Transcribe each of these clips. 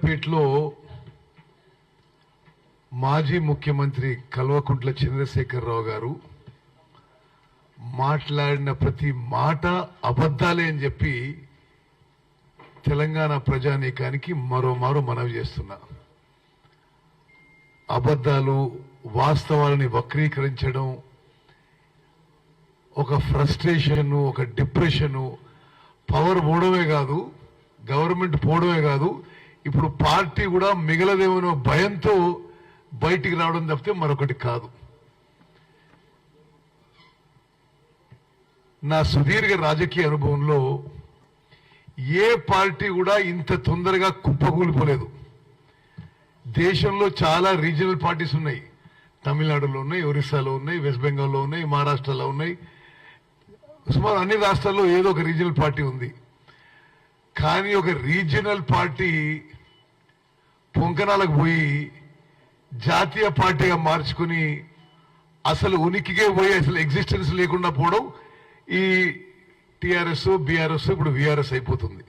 పేటలో మాజీ ముఖ్యమంత్రి కల్వకుంట్ల చంద్రశేఖరరావు గారు మాట్లాడిన ప్రతి మాట అబద్ధాలే అని చెప్పి తెలంగాణ ప్రజానీకానికి మరోమారు మనవి చేస్తున్నా. అబద్ధాలు వాస్తవాలని వక్రీకరించడం, ఒక ఫ్రస్ట్రేషన్, ఒక డిప్రెషన్, పవర్ పోవడమే కాదు, గవర్నమెంట్ పోవడమే కాదు, ఇప్పుడు పార్టీ కూడా మిగలదేమో భయంతో బయటికి రావడం తప్పితే మరొకటి కాదు. నా సుదీర్ఘ రాజకీయ అనుభవంలో ఏ పార్టీ కూడా ఇంత తొందరగా కుప్పకూలిపోలేదు. దేశంలో చాలా రీజనల్ పార్టీస్ ఉన్నాయి. తమిళనాడులో ఉన్నాయి, ఒరిస్సాలో ఉన్నాయి, వెస్ట్ బెంగాల్లో ఉన్నాయి, మహారాష్ట్రలో ఉన్నాయి, సుమారు అన్ని రాష్ట్రాల్లో ఏదో ఒక రీజనల్ పార్టీ ఉంది. కానీ ఒక రీజనల్ పార్టీ పొంకనాలకు పోయి జాతీయ పార్టీగా మార్చుకుని అసలు ఉనికికే పోయి అసలు ఎగ్జిస్టెన్స్ లేకుండా పోవడం ఈ టిఆర్ఎస్, బీఆర్ఎస్, ఇప్పుడు వీఆర్ఎస్ అయిపోతుంది.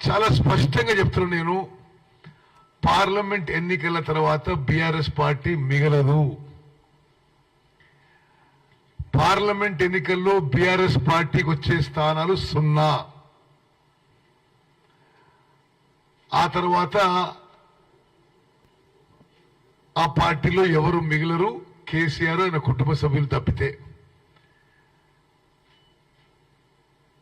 చాలా స్పష్టంగా చెప్తున్నాను నేను, పార్లమెంట్ ఎన్నికల తర్వాత బీఆర్ఎస్ పార్టీ మిగలదు. పార్లమెంట్ ఎన్నికల్లో బీఆర్ఎస్ పార్టీకి వచ్చే స్థానాలు 0. ఆ తర్వాత ఆ పార్టీలో ఎవరు మిగిలరు, కేసీఆర్ ఆయన కుటుంబ సభ్యులు తప్పితే.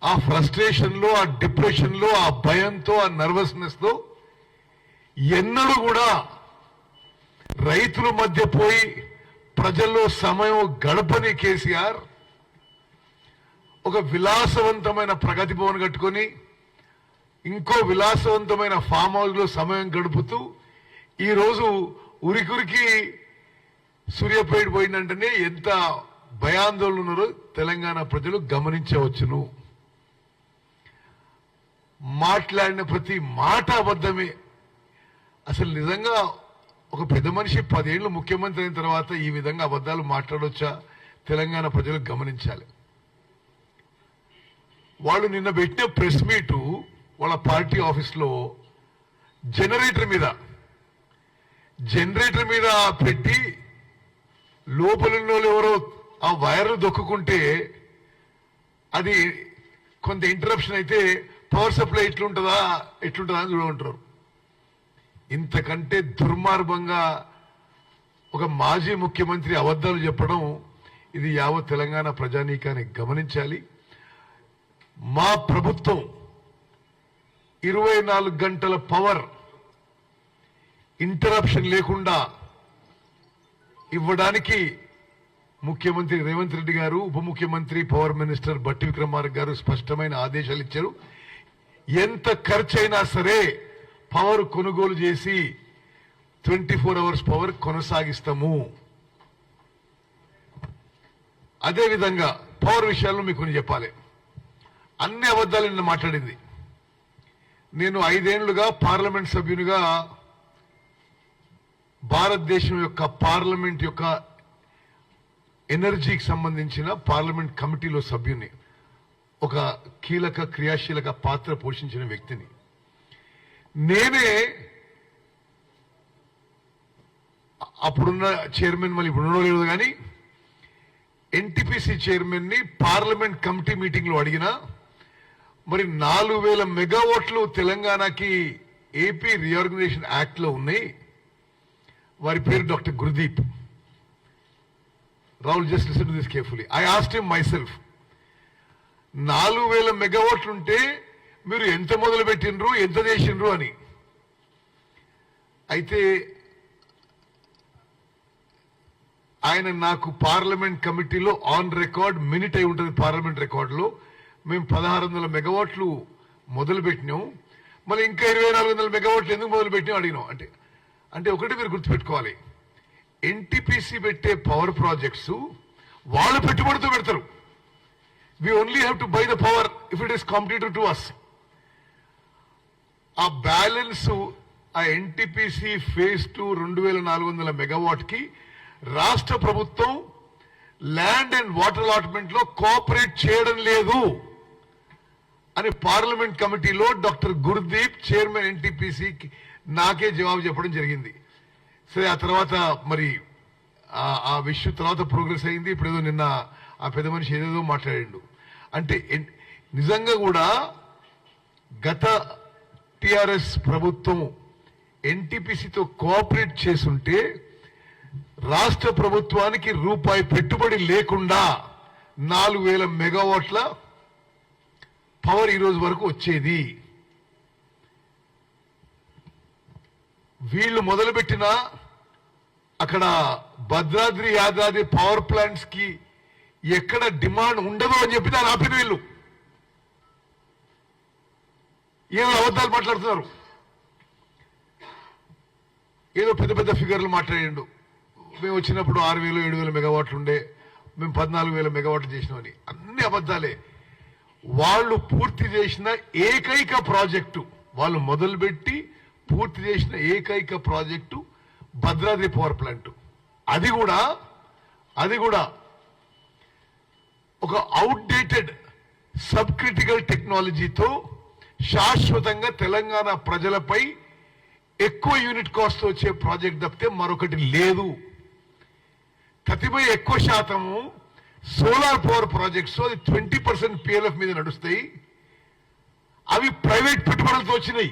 ఆ ఫ్రస్ట్రేషన్ లో, ఆ డిప్రెషన్ లో, ఆ భయంతో, ఆ నర్వస్నెస్ తో ఎన్నడూ కూడా రైతుల మధ్య పోయి ప్రజల్లో సమయం గడపని కేసీఆర్ ఒక విలాసవంతమైన ప్రగతి భవన్ కట్టుకొని ఇంకో విలాసవంతమైన ఫామ్ హౌస్ లో సమయం గడుపుతూ ఈరోజు ఉరికురికి సూర్యాపేట పోయిందంటేనే ఎంత భయాందోళన ఉన్నారో తెలంగాణ ప్రజలు గమనించవచ్చును. మాట్లాడిన ప్రతి మాట అబద్ధమే. అసలు నిజంగా ఒక పెద్ద మనిషి 10 ఏళ్లు ముఖ్యమంత్రి అయిన తర్వాత ఈ విధంగా అబద్ధాలు మాట్లాడొచ్చా? తెలంగాణ ప్రజలు గమనించాలి. వాళ్ళు నిన్న పెట్టిన ప్రెస్ మీటు వాళ్ళ పార్టీ ఆఫీస్లో జనరేటర్ మీద పెట్టి లోపల ఎవరో ఆ వైర్లు దొక్కుంటే అది కొంత ఇంటరప్షన్ అయితే పవర్ సప్లై ఎట్లుంటుందా అని చూడమంటారు. ఇంతకంటే దుర్మార్గంగా ఒక మాజీ ముఖ్యమంత్రి అబద్ధాలు చెప్పడం, ఇది యావత్ తెలంగాణ ప్రజానీకాన్ని గమనించాలి. మా ప్రభుత్వం 24 గంటల పవర్ ఇంటరప్షన్ లేకుండా ఇవ్వడానికి ముఖ్యమంత్రి రేవంత్ రెడ్డి గారు, ఉప ముఖ్యమంత్రి పవర్ మినిస్టర్ బట్టి విక్రమార్క గారు స్పష్టమైన ఆదేశాలు ఇచ్చారు. ఎంత ఖర్చైనా సరే పవర్ కొనుగోలు చేసి 24 అవర్స్ పవర్ కొనసాగిస్తాము. అదేవిధంగా పవర్ విషయాల్లో మీకు కొన్ని చెప్పాలి. అన్ని అబద్ధాలు నిన్న మాట్లాడింది. నేను 5 ఏళ్లుగా పార్లమెంట్ సభ్యునిగా భారతదేశం యొక్క పార్లమెంట్ యొక్క ఎనర్జీకి సంబంధించిన పార్లమెంట్ కమిటీలో సభ్యుని, ఒక కీలక క్రియాశీలక పాత్ర పోషించిన వ్యక్తిని. నేనే అప్పుడున్న చైర్మన్, మళ్ళీ ఇప్పుడు లేదు కానీ ఎన్టీపీసీ చైర్మన్ ని పార్లమెంట్ కమిటీ మీటింగ్ లో అడిగినా, మరి 4000 మెగావాట్లు తెలంగాణకి ఏపీ రీఆర్గనైజేషన్ యాక్ట్ లో ఉన్నాయి. వారి పేరు doctor Gurdeep. Rahul, just listen to this carefully. I asked him my self, 4000 మెగావాట్లు ఉంటే మీరు ఎంత మొదలు పెట్టినరు, ఎంత చేసినరు అని. అయితే ఆయన నాకు పార్లమెంట్ కమిటీలో ఆన్ రికార్డ్ మినిట్ అయి ఉంటుంది. పార్లమెంట్ రికార్డులో మేము 1600 మెగావాట్లు మొదలు పెట్టినాం, మళ్ళీ ఇంకా 2400 మెగావాట్లు ఎందుకు మొదలు పెట్టినాం అడిగినాం. అంటే ఒకటి మీరు గుర్తుపెట్టుకోవాలి, ఎన్టీపీసీ పెట్టే పవర్ ప్రాజెక్ట్స్ వాళ్ళు పెట్టుబడితో పెడతారు. we only have to buy the power if it is competitive to us. ఆ బ్యాలెన్స్ ఆ ఎన్టీపీసీ ఫేజ్ 2 2400 మెగావాట్ కి రాష్ట్ర ప్రభుత్వం ల్యాండ్ అండ్ వాటర్ అలాట్మెంట్ లో కోఆపరేట్ చేయడం లేదు అని పార్లమెంట్ కమిటీలో డాక్టర్ గుర్దీప్ చైర్మన్ ఎన్టీపీసీ నాకే జవాబు చెప్పడం జరిగింది. సరే ఆ తర్వాత మరి ఆ విషయం తర్వాత ప్రోగ్రెస్ అయింది. ఇప్పుడు ఏదో నిన్న ఆ పెద్ద మనిషి ఏదేదో మాట్లాడిండు. అంటే నిజంగా కూడా గత టిఆర్ఎస్ ప్రభుత్వం ఎన్టీపీసీతో కోఆపరేట్ చేసుంటే రాష్ట్ర ప్రభుత్వానికి రూపాయి పెట్టుబడి లేకుండా 4,000 మెగావాట్ల పవర్ ఈ రోజు వరకు వచ్చేది. వీళ్ళు మొదలుపెట్టిన అక్కడ భద్రాద్రి యాదాద్రి పవర్ ప్లాంట్స్ కి ఎక్కడ డిమాండ్ ఉండదు అని చెప్పి దాన్ని ఆపిన వీళ్ళు ఏదో అబద్ధాలు మాట్లాడుతున్నారు. ఏదో పెద్ద పెద్ద ఫిగర్లు మాట్లాడిండు. మేము వచ్చినప్పుడు 6,000 7,000 మెగావాట్లు ఉండే, మేము 14,000 మెగావాట్లు చేసినామని. అన్ని అబద్ధాలే. వాళ్ళు పూర్తి చేసిన ఏకైక ప్రాజెక్టు, వాళ్ళు మొదలుపెట్టి పూర్తి చేసిన ఏకైక ప్రాజెక్టు భద్రాద్రి పవర్ ప్లాంట్. అది కూడా ఒక అవుట్డేటెడ్ సబ్ క్రిటికల్ టెక్నాలజీతో శాశ్వతంగా తెలంగాణ ప్రజలపై ఎక్కువ యూనిట్ కాస్ట్ వచ్చే ప్రాజెక్ట్ తప్పితే మరొకటి లేదు. ప్రతిపై ఎక్కువ శాతము సోలార్ పవర్ ప్రాజెక్ట్స్, అది 20% PLF మీద నడుస్తాయి. అవి ప్రైవేట్ పెట్టుబడులతో వచ్చినాయి.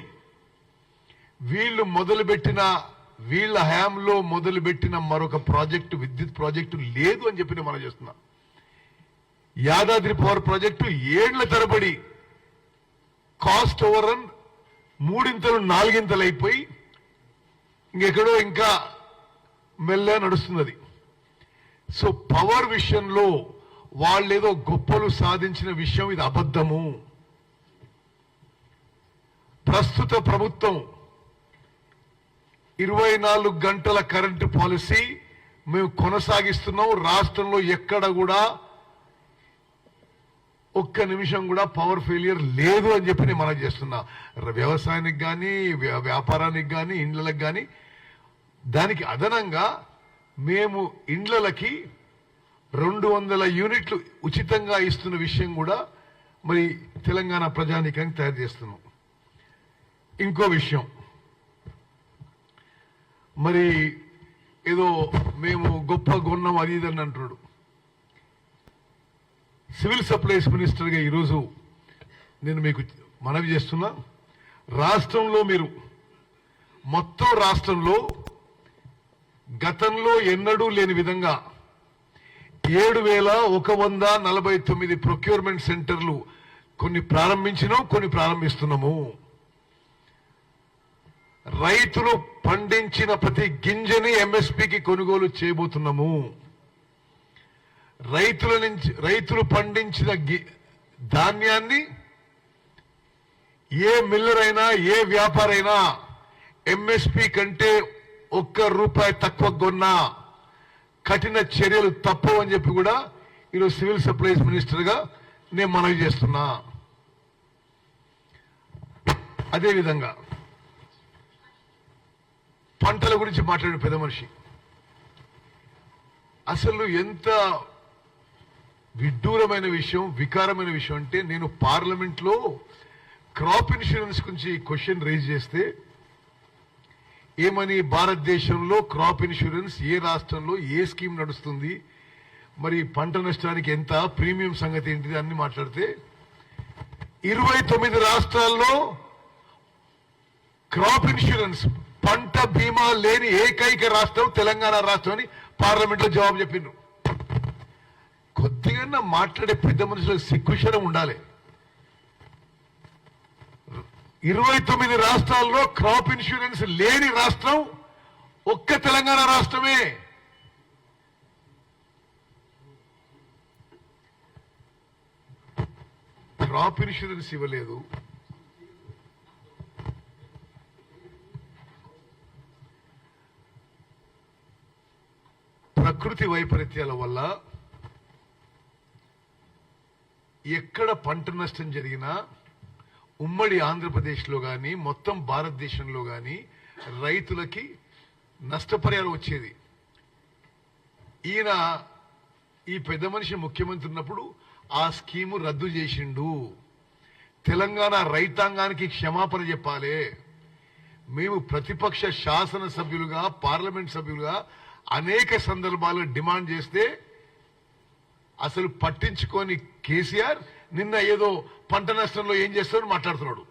వీళ్ళ హయాంలో మొదలుపెట్టిన మరొక ప్రాజెక్టు, విద్యుత్ ప్రాజెక్టు లేదు అని చెప్పి మనం చేస్తున్నాం. యాదాద్రి పవర్ ప్రాజెక్టు 7 ఏళ్ల తరబడి కాస్ట్ ఓవర్ రన్ 3 4 అయిపోయి ఇంకెక్కడో ఇంకా మెల్లగా నడుస్తున్నది. సో పవర్ విషయంలో వాళ్ళేదో గొప్పలు సాధించిన విషయం ఇది అబద్ధము. ప్రస్తుత ప్రభుత్వం 24 గంటల కరెంటు పాలసీ మేము కొనసాగిస్తున్నాం. రాష్ట్రంలో ఎక్కడ కూడా ఒక్క నిమిషం కూడా పవర్ ఫెయిలియర్ లేదు అని చెప్పి నేను మనం చేస్తున్నా. వ్యవసాయానికి కానీ వ్యాపారానికి కానీ ఇండ్లకు కానీ. దానికి అదనంగా మేము ఇండ్లకి 200 యూనిట్లు ఉచితంగా ఇస్తున్న విషయం కూడా మరి తెలంగాణ ప్రజానీకానికి తయారు చేస్తున్నాం. ఇంకో విషయం, మరి ఏదో మేము గొప్ప గొన్నం అది ఇదని అంటున్నాడు. సివిల్ సప్లైస్ మినిస్టర్గా ఈరోజు నేను మీకు మనవి చేస్తున్నా, రాష్ట్రంలో మీరు మొత్తం రాష్ట్రంలో గతంలో ఎన్నడూ లేని విధంగా 7,149 ప్రొక్యూర్మెంట్ సెంటర్లు కొన్ని ప్రారంభించినాం, కొన్ని ప్రారంభిస్తున్నాము. రైతులు పండించిన ప్రతి గింజని ఎంఎస్పీకి కొనుగోలు చేయబోతున్నాము. రైతులు పండించిన ధాన్యాన్ని ఏ మిల్లర్ అయినా ఏ వ్యాపారైనా ఎంఎస్పీ కంటే ₹1 తక్కువ కొన్నా కఠిన చర్యలు తప్పవు అని చెప్పి కూడా ఈరోజు సివిల్ సప్లైస్ మినిస్టర్ గా నేను మనవి చేస్తున్నా. అదేవిధంగా పంటల గురించి మాట్లాడిన పెద్ద మనిషి అసలు ఎంత విడ్డూరమైన విషయం, వికారమైన విషయం అంటే, నేను పార్లమెంట్ లో క్రాప్ ఇన్సూరెన్స్ గురించి క్వశ్చన్ రైజ్ చేస్తే ఏమని, భారతదేశంలో క్రాప్ ఇన్సూరెన్స్ ఏ రాష్ట్రంలో ఏ స్కీమ్ నడుస్తుంది, మరి పంట నష్టానికి ఎంత, ప్రీమియం సంగతి ఏంటిది అన్ని మాట్లాడితే 29 రాష్ట్రాల్లో క్రాప్ ఇన్సూరెన్స్ పంట బీమా లేని ఏకైక రాష్ట్రం తెలంగాణ రాష్ట్రం అని పార్లమెంట్ లో జవాబు చెప్పిండ్రు. కొద్దిగా మాట్లాడే పెద్ద మనుషులకు సిగ్గుశరం ఉండాలి. 29 రాష్ట్రాల్లో క్రాప్ ఇన్సూరెన్స్ లేని రాష్ట్రం ఒక్క తెలంగాణ రాష్ట్రమే. క్రాప్ ఇన్సూరెన్స్ ఇవ్వలేదు, ప్రకృతి వైపరీత్యాల వల్ల ఎక్కడ పంట నష్టం జరిగినా ఉమ్మడి ఆంధ్రప్రదేశ్లో కానీ మొత్తం భారతదేశంలో కానీ రైతులకి నష్టపరిహారం వచ్చేది. ఈయన ఈ పెద్ద మనిషి ముఖ్యమంత్రి ఉన్నప్పుడు ఆ స్కీము రద్దు చేసిండు. తెలంగాణ రైతాంగానికి క్షమాపణ చెప్పాలి. మేము ప్రతిపక్ష శాసనసభ్యులుగా పార్లమెంట్ సభ్యులుగా అనేక సందర్భాల్లో డిమాండ్ చేస్తే అసలు పట్టించుకొని కేసీఆర్ నిన్న ఏదో పంట నష్టంలో ఏం చేస్తారని మాట్లాడుతున్నాడు.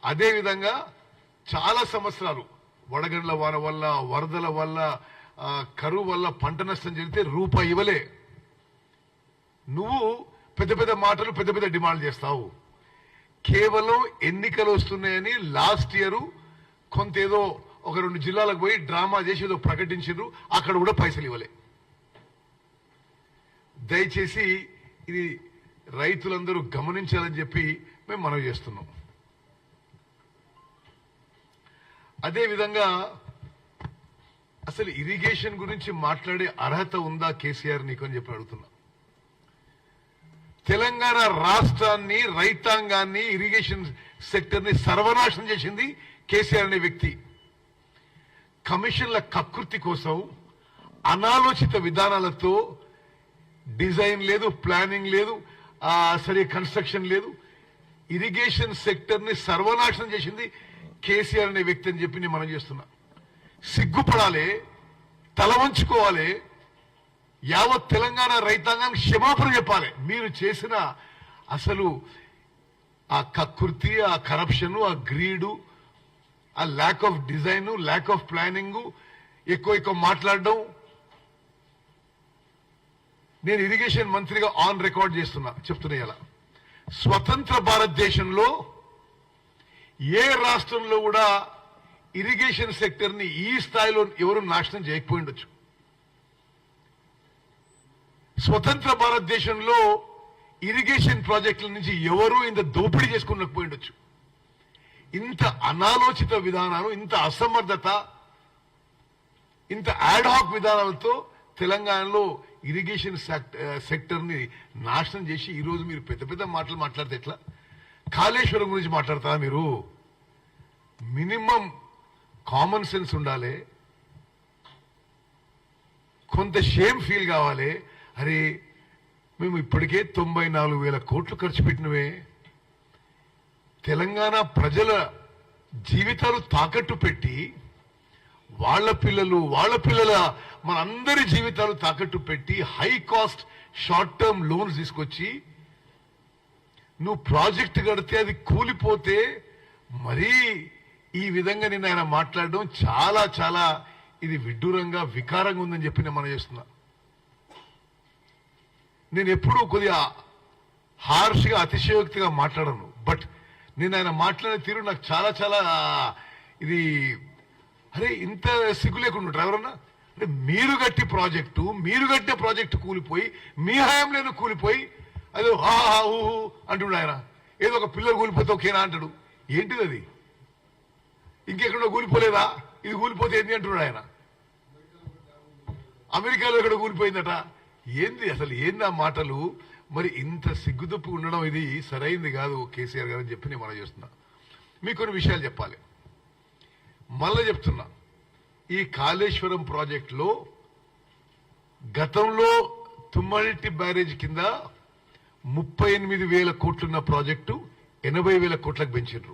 అదేవిధంగా చాలా సంవత్సరాలు వడగండ్ల వాన వల్ల వరదల వల్ల కరువు వల్ల పంట నష్టం జరిగితే రూపాయి ఇవ్వలే. నువ్వు పెద్ద పెద్ద మాటలు పెద్ద పెద్ద డిమాండ్ చేస్తావు. కేవలం ఎన్నికలు వస్తున్నాయని లాస్ట్ ఇయర్ కొంత ఏదో ఒక 2 జిల్లాలకు పోయి డ్రామా చేసి ఏదో ప్రకటించారు, అక్కడ కూడా పైసలు ఇవ్వలే. దయచేసి ఇది రైతులందరూ గమనించాలని చెప్పి మేము మనవి చేస్తున్నాం. అదేవిధంగా అసలు ఇరిగేషన్ గురించి మాట్లాడే అర్హత ఉందా కేసీఆర్ నీకు అని చెప్పి అడుగుతున్నా. తెలంగాణ రాష్ట్రాన్ని రైతాంగాన్ని ఇరిగేషన్ సెక్టర్ ని సర్వనాశనం చేసింది కేసీఆర్ అనే వ్యక్తి. కమిషన్ల కకృతి కోసం అనాలోచిత విధానాలతో డిజైన్ లేదు, ప్లానింగ్ లేదు, సరే కన్స్ట్రక్షన్ లేదు, ఇరిగేషన్ సెక్టర్ ని సర్వనాశనం చేసింది కేసీఆర్ అనే వ్యక్తి అని చెప్పి నేను మనం చేస్తున్నా. సిగ్గుపడాలి, తల వంచుకోవాలి, యావత్ తెలంగాణ రైతాంగానికి క్షమాపణ చెప్పాలి. మీరు చేసిన అసలు ఆ కకృతి, ఆ కరప్షన్, ఆ గ్రీడు, ఆ lack of design, lack of planning, ఎక్కువ మాట్లాడడం. నేను ఇరిగేషన్ మంత్రిగా ఆన్ రికార్డ్ చెప్తున్నా ఇలా స్వతంత్ర భారతదేశంలో ఏ రాష్ట్రంలో కూడా ఇరిగేషన్ సెక్టర్ ని ఈ స్థాయిలో ఎవరు నాశనం చేయకపోయి ఉండొచ్చు. స్వతంత్ర భారతదేశంలో ఇరిగేషన్ ప్రాజెక్టుల నుంచి ఎవరు ఇంత దోపిడీ చేసుకున్నకపోయి ఉండొచ్చు. ఇంత అనాలోచిత విధానాలు, ఇంత అసమర్థత, ఇంత యాడ్హాక్ విధానాలతో తెలంగాణలో ఇరిగేషన్ సెక్టర్ ని నాశనం చేసి ఈరోజు మీరు పెద్ద పెద్ద మాటలు మాట్లాడితే ఎట్లా? కాళేశ్వరం గురించి మాట్లాడతారా మీరు? మినిమం కామన్ సెన్స్ ఉండాలి, కొంత షేమ్ ఫీల్ కావాలి. అరే మేము ఇప్పటికే 94,000 కోట్లు ఖర్చు పెట్టినవే, తెలంగాణ ప్రజల జీవితాలు తాకట్టు పెట్టి వాళ్ళ పిల్లల మనందరి జీవితాలు తాకట్టు పెట్టి high cost short term loans తీసుకొచ్చి నువ్వు ప్రాజెక్ట్ కడితే అది కూలిపోతే మరీ ఈ విధంగా నిన్న ఆయన మాట్లాడడం చాలా చాలా ఇది విడ్డూరంగా వికారంగా ఉందని చెప్పి నేను మనం చేస్తున్నా. నేను ఎప్పుడూ కొద్దిగా హార్ష్గా అతిశయోక్తిగా మాట్లాడను, బట్ నేను ఆయన మాట్లాడే తీరు నాకు చాలా చాలా ఇది అరే ఇంత సిగ్గు లేకుండా డ్రైవర్ అంటే మీరు కట్టిన ప్రాజెక్టు కూలిపోయి మీ హయాంలో కూలిపోయి అదే ఊహు అంటున్నాడు ఆయన. ఏదో ఒక పిల్లలు కూలిపోతే ఓకేనా అంటాడు. ఏంటిది అది? ఇంకెక్కడో కూలిపోలేదా? ఇది కూలిపోతే ఏంది అంటున్నాడు ఆయన. అమెరికాలో ఎక్కడ కూలిపోయిందట. ఏంది అసలు ఏంది ఆ మాటలు? మరి ఇంత సిగ్గుతుప్పు ఉండడం ఇది సరైంది కాదు కేసీఆర్ గారు అని చెప్పి నేను మనం చేస్తున్నా. మీకు కొన్ని విషయాలు చెప్పాలి. మళ్ళా చెప్తున్నా, ఈ కాళేశ్వరం ప్రాజెక్టులో గతంలో తుమ్మటి బ్యారేజ్ కింద 38,000 కోట్లున్న ప్రాజెక్టు 80,000 కోట్లకు పెంచారు.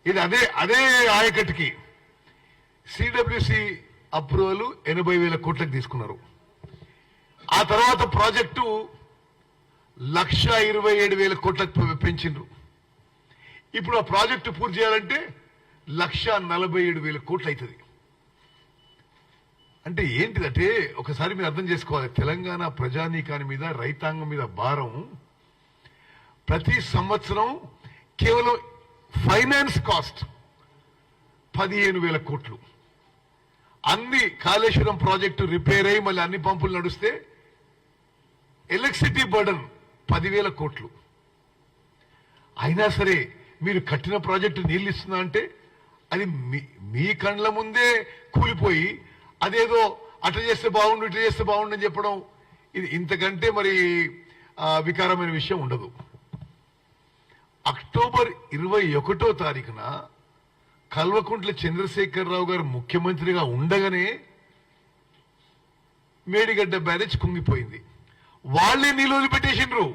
ఇది అదే ఆయకట్టుకి సిడబ్ల్యూసి అప్రూవల్ 80,000 కోట్లకు తీసుకున్నారు. ఆ తర్వాత ప్రాజెక్టు 1,27,000 కోట్లకు పెంచిండ్రు. ఇప్పుడు ఆ ప్రాజెక్టు పూర్తి చేయాలంటే 1,47,000 కోట్లు అవుతుంది. అంటే ఏంటిదంటే ఒకసారి మీరు అర్థం చేసుకోవాలి, తెలంగాణ ప్రజానీకాని మీద రైతాంగం మీద భారం ప్రతి సంవత్సరం కేవలం ఫైనాన్స్ కాస్ట్ 15,000 కోట్లు. అన్ని కాళేశ్వరం ప్రాజెక్టు రిపేర్ అయ్యి మళ్ళీ అన్ని పంపులు నడుస్తే ఎలక్ట్రిసిటీ బర్డన్ 10,000 కోట్లు. అయినా సరే మీరు కట్టిన ప్రాజెక్టు నీళ్ళు ఇస్తుందా అంటే అది మీ కండ్ల ముందే కూలిపోయి అదేదో అట్లా చేస్తే బాగుండు ఇట్లా చేస్తే బాగుండు అని చెప్పడం ఇది ఇంతకంటే మరి వికారమైన విషయం ఉండదు. అక్టోబర్ 21వ తారీఖున కల్వకుంట్ల చంద్రశేఖరరావు గారు ముఖ్యమంత్రిగా ఉండగానే మేడిగడ్డ బ్యారేజ్ కుంగిపోయింది. వాళ్లే నీళ్ళు వదిలిపెట్టేసిండ్రు.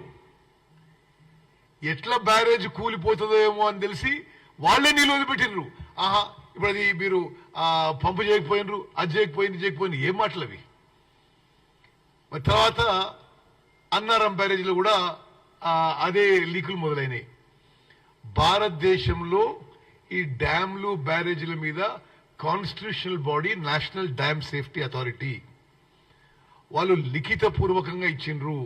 ఎట్లా బ్యారేజ్ కూలిపోతుందో ఏమో అని తెలిసి వాళ్లే నీళ్ళు వదిలిపెట్టినరు. ఆహా ఇప్పుడు అది మీరు పంపు చేయకపోయినరు, అది చేయకపోయింది ఏం మాటలు అవి. మరి తర్వాత అన్నారం బ్యారేజీలో కూడా అదే లీకులు మొదలైనవి. భారతదేశంలో ఈ డ్యాంలు బ్యారేజీల మీద constitutional body national dam safety authority వాళ్ళు లిఖిత పూర్వకంగా ఇచ్చిండ్రు.